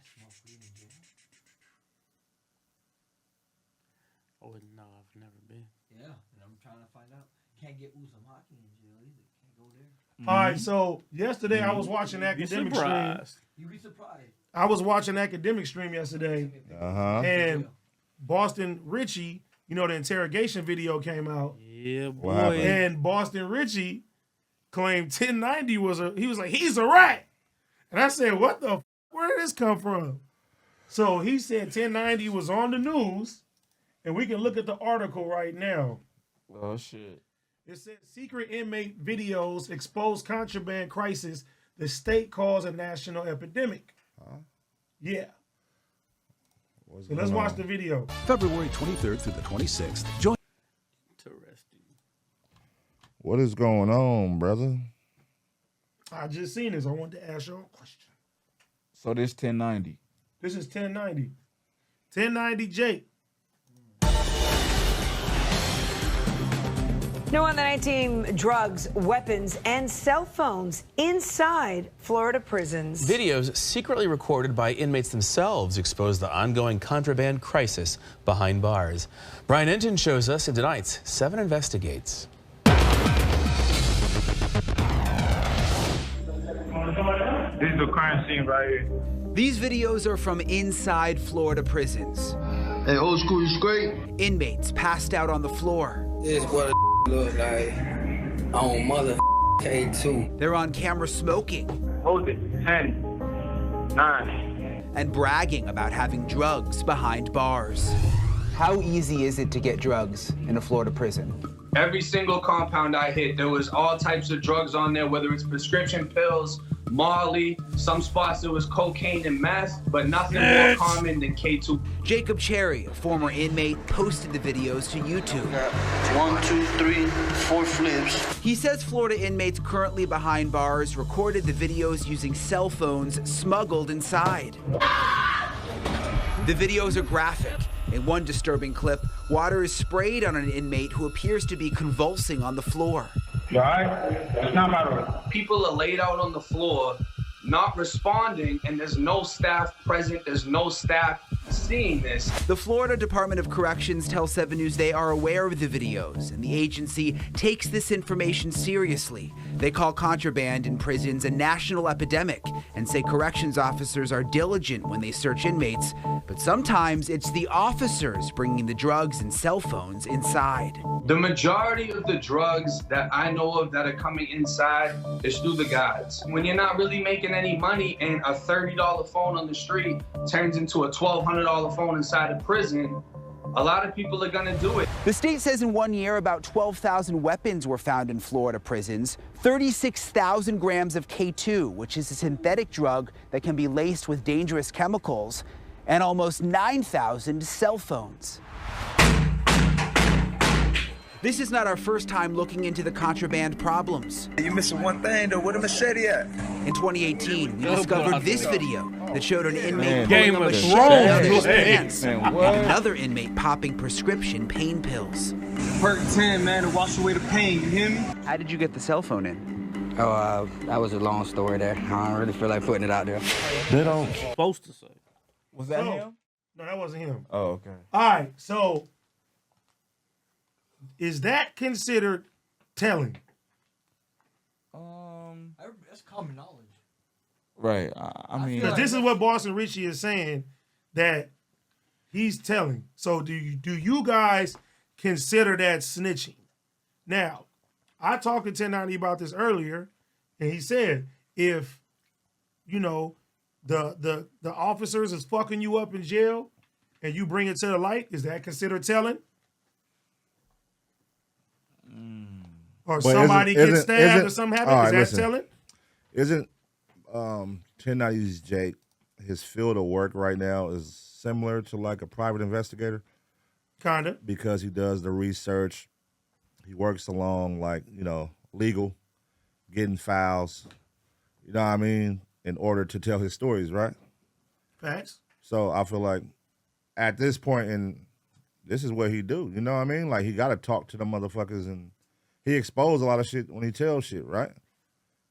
smoke weed in jail. Oh no, I've never been. Yeah, and I'm trying to find out. Can't get Uzumaki in jail either. Can't go there. All right, so yesterday I was watching academic stream. You'd be surprised. I was watching academic stream yesterday, and Boston Richey, you know, the interrogation video came out. Yeah, boy. And Boston Richey claimed 1090 was he was like, he's a rat. And I said, what the where did this come from? So he said 1090 was on the news, and we can look at the article right now. Oh, shit. It says secret inmate videos expose contraband crisis. The state calls a national epidemic. Huh? Yeah. So let's watch the video. February 23rd through the 26th. Join. Interesting. What is going on, brother? I just seen this. I wanted to ask you a question. So this 1090. This is 1090. 1090 Jake. New on the night team, drugs, weapons, and cell phones inside Florida prisons. Videos secretly recorded by inmates themselves expose the ongoing contraband crisis behind bars. Brian Enton shows us in tonight's 7 Investigates. This is the crime scene right here. These videos are from inside Florida prisons. Hey, old school, you straight? Inmates passed out on the floor. This is what a look like on mother K2. They're on camera smoking. Hold it. 10, 9. And bragging about having drugs behind bars. How easy is it to get drugs in a Florida prison? Every single compound I hit, there was all types of drugs on there, whether it's prescription pills, Molly, some spots there was cocaine and meth, but nothing more common than K2. Jacob Cherry, a former inmate, posted the videos to YouTube. 1, 2, 3, 4 flips. He says Florida inmates currently behind bars recorded the videos using cell phones smuggled inside. The videos are graphic. In one disturbing clip, water is sprayed on an inmate who appears to be convulsing on the floor. You all right? It's not my room. People are laid out on the floor, not responding, and there's no staff present, there's no staff seeing this. The Florida Department of Corrections tells 7 News they are aware of the videos, and the agency takes this information seriously. They call contraband in prisons a national epidemic and say corrections officers are diligent when they search inmates, but sometimes it's the officers bringing the drugs and cell phones inside. The majority of the drugs that I know of that are coming inside is through the guards. When you're not really making any money and a $30 phone on the street turns into a $1,200 phone inside a prison, a lot of people are gonna do it. The state says in 1 year, about 12,000 weapons were found in Florida prisons, 36,000 grams of K2, which is a synthetic drug that can be laced with dangerous chemicals, and almost 9,000 cell phones. This is not our first time looking into the contraband problems. You missing one thing though, where the machete at? In 2018, we discovered this video that showed an inmate Game pulling a of machete Thrones. out of his Hey. pants, and another inmate popping prescription pain pills. Perk 10, man, to wash away the pain, you hear me? How did you get the cell phone in? Oh, that was a long story there. I don't really feel like putting it out there. They don't. Supposed to say. Was that him? No, that wasn't him. Oh, okay. All right, so is that considered telling? That's common knowledge. Right. I mean, Because this is what Boston Richey is saying, that he's telling. So do you guys consider that snitching? Now, I talked to 1090 about this earlier, and he said if, you know, the officers is fucking you up in jail and you bring it to the light, is that considered telling? Or But somebody gets stabbed or something happens, right, is that telling? Isn't 1090's Jake, his field of work right now is similar to like a private investigator? Kinda. Because he does the research. He works along like, you know, legal, getting files, you know what I mean, in order to tell his stories, right? Facts. So I feel like at this point, and this is what he do, you know what I mean? Like he got to talk to the motherfuckers, and he exposed a lot of shit when he tells shit, right?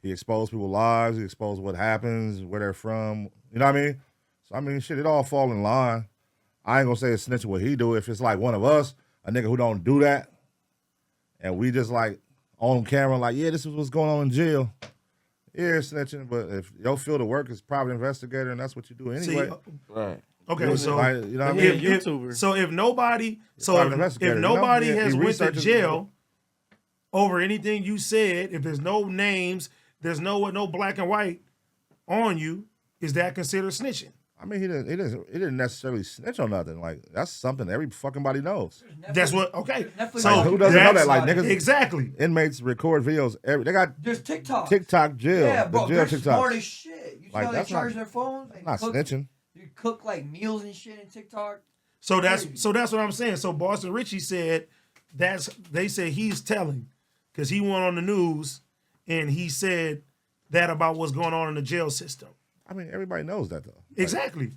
He exposed people's lives, he exposed what happens, where they're from, you know what I mean? So I mean, shit, it all fall in line. I ain't gonna say it's snitching what he do. If it's like one of us, a nigga who don't do that, and we just like on camera, like, yeah, this is what's going on in jail. Yeah, snitching. But if your field of work is private investigator, and that's what you do anyway, right? Okay, so like, you know what I mean? If nobody has went to jail over anything you said, if there's no names, there's no black and white on you, is that considered snitching? I mean, he didn't necessarily snitch on nothing. Like, that's something every fucking body knows. That's what. Okay, so like, who doesn't know that? Like, niggas, exactly. Inmates record videos. They got there's TikTok jail. Yeah, bro, the jail they're TikTok. smart as shit. You see like, how they charge their phones? Not snitching. You cook like meals and shit in TikTok. So that's what I'm saying. So Boston Richey said they said he's telling because he went on the news and he said that about what's going on in the jail system. I mean, everybody knows that though. Like, exactly.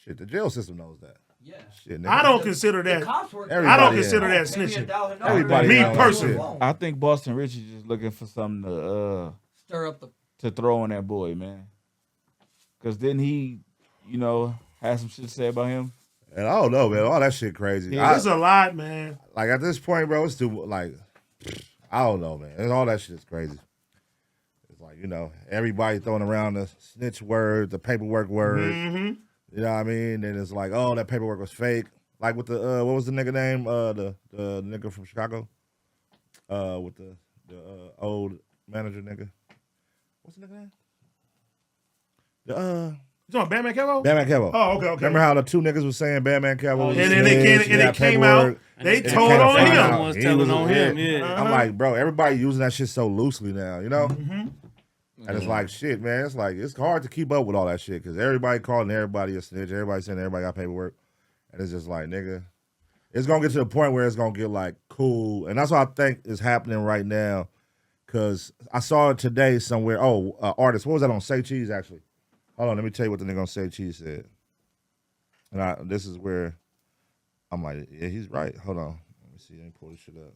Shit, the jail system knows that. Yeah. Shit, I don't consider that. I don't consider that snitching. Everybody me knows personally. shit. I think Boston Richey just looking for something to stir up to throw on that boy, man. Because didn't he, have some shit to say about him? And I don't know, man. All that shit crazy. Yeah, it's a lot, man. Like at this point, bro, it's too like I don't know, man. And all that shit is crazy. It's like, everybody throwing around the snitch word, the paperwork word. Mm-hmm. You know what I mean? And it's like, oh, that paperwork was fake. Like with the what was the nigga name? The nigga from Chicago. With the old manager nigga. What's the nigga name? You talking Batman Kevo? Batman Kevo. Oh, okay. Remember how the two niggas was saying Batman Kevo? And then it came out. They told on him. He was on him. Yeah. I'm like, bro, everybody using that shit so loosely now, Mm-hmm. And it's like, shit, man. It's like, it's hard to keep up with all that shit because everybody calling everybody a snitch. Everybody saying everybody got paperwork. And it's just like, nigga, it's going to get to the point where it's going to get like cool. And that's what I think is happening right now because I saw it today somewhere. Oh, artist. What was that on Say Cheese, actually? Hold on. Let me tell you what the nigga on Say Cheese said. And this is where I'm like, yeah, he's right. Hold on. Let me see. Let me pull this shit up.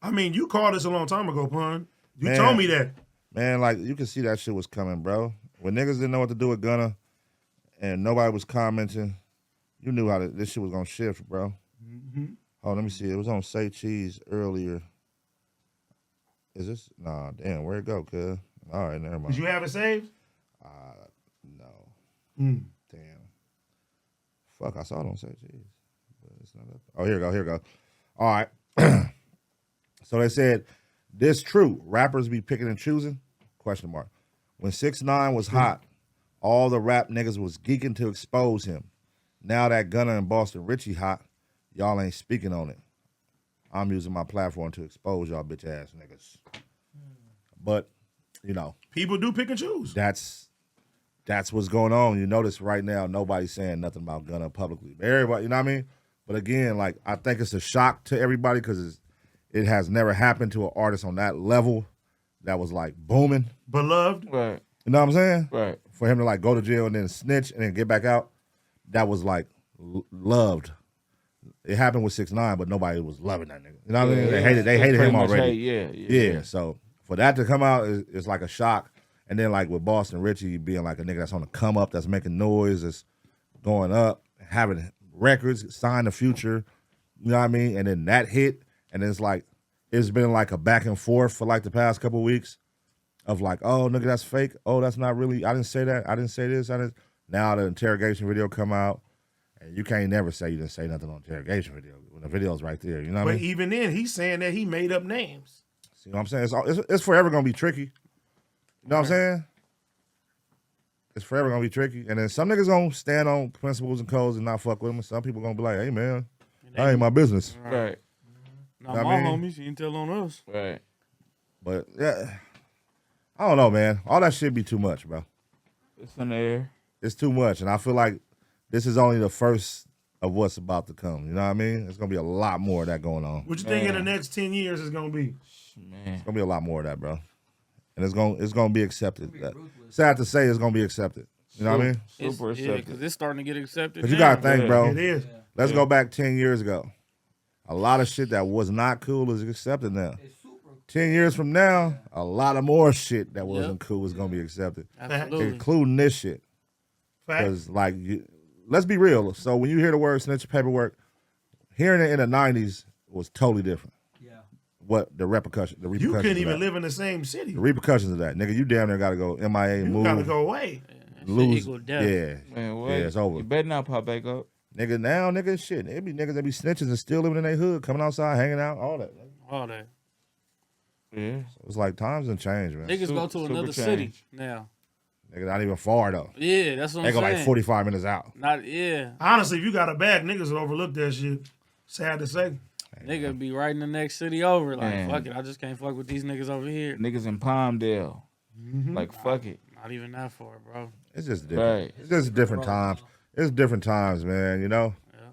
I mean, you called us a long time ago, Pun. You told me that. Man, like, you can see that shit was coming, bro. When niggas didn't know what to do with Gunna and nobody was commenting, you knew how this shit was going to shift, bro. Mm-hmm. Oh, let me see. It was on Say Cheese earlier. Is this? Nah, damn. Where'd it go, cuz? All right, never mind. Did you have it saved? No. Mm. Damn. Fuck, I saw it on Say Cheese. But it's not up. Oh, here we go. All right. So they said, this true. Rappers be picking and choosing? ? When 6ix9ine was hot, all the rap niggas was geeking to expose him. Now that Gunna and Boston Richey hot, y'all ain't speaking on it. I'm using my platform to expose y'all bitch ass niggas. But, people do pick and choose. That's what's going on. You notice right now nobody's saying nothing about Gunna publicly. Everybody, you know what I mean? But again, like, I think it's a shock to everybody because it has never happened to an artist on that level that was like booming. Beloved. Right. You know what I'm saying? Right. For him to like go to jail and then snitch and then get back out, that was like loved. It happened with 6ix9ine, but nobody was loving that nigga. You know what I mean? They hated him already. Yeah. So for that to come out is like a shock. And then like with Boston Richey being like a nigga that's on the come up, that's making noise, that's going up, having records, signed the Future, you know what I mean? And then that hit. And it's like, it's been like a back and forth for like the past couple of weeks of like, oh, nigga, that's fake. Oh, that's not really, I didn't say that. I didn't say this. Now the interrogation video come out, and you can't never say you didn't say nothing on the interrogation video when the video's right there. You know what I mean? But even then, he's saying that he made up names. See what I'm saying? It's forever going to be tricky. You know what I'm saying? It's forever going to be tricky. And then some niggas going to stand on principles and codes and not fuck with them. And some people going to be like, hey, man, that ain't my business. Right. Not my homies. You can tell on us. Right. But, yeah, I don't know, man. All that shit be too much, bro. It's in the air. It's too much. And I feel like this is only the first of what's about to come. You know what I mean? There's going to be a lot more of that going on. What you think in the next 10 years is going to be? Man. It's going to be a lot more of that, bro. And it's going to be accepted. Sad to say, it's going to be accepted. You know what I mean? Super accepted. Yeah, because it's starting to get accepted. But you got to think, bro. It is. Let's go back 10 years ago. A lot of shit that was not cool is accepted now. 10 years from now, a lot of more shit that wasn't cool is going to be accepted. Absolutely. Including this shit. Because, like, let's be real. So when you hear the word snitch paperwork, hearing it in the 90s was totally different. Yeah. What the repercussions? You couldn't even live in the same city. The repercussions of that, nigga. You damn near got to go MIA, You move. got to go away. Lose. death. Yeah. Man, what? Yeah, it's over. You better not pop back up. Nigga, now, nigga, shit. It be niggas that be snitches and still living in their hood, coming outside, hanging out, all that. All that. Yeah. So it's like times done changed, man. Niggas go to another city now. Nigga, not even far, though. Yeah, that's what I'm saying. They go like 45 minutes out. Not, yeah. Honestly, if you got a bag, niggas would overlook that shit. Sad to say. Nigga be right in the next city over. Like, Man. fuck it. I just can't fuck with these niggas over here. Niggas in Palmdale. Mm-hmm. Like, fuck it. Not even that far, bro. It's just different. Right. It's just different times. It's different times, man, you know? Yeah.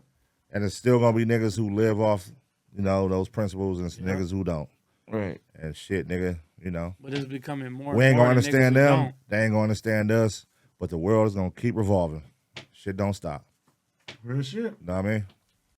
And it's still going to be niggas who live off, you know, those principles and niggas who don't. Right. And shit, nigga, you know. But it's becoming more We ain't going going to to understand them. They ain't going to understand us. But the world is going to keep revolving. Shit don't stop. Real shit. Know what I mean?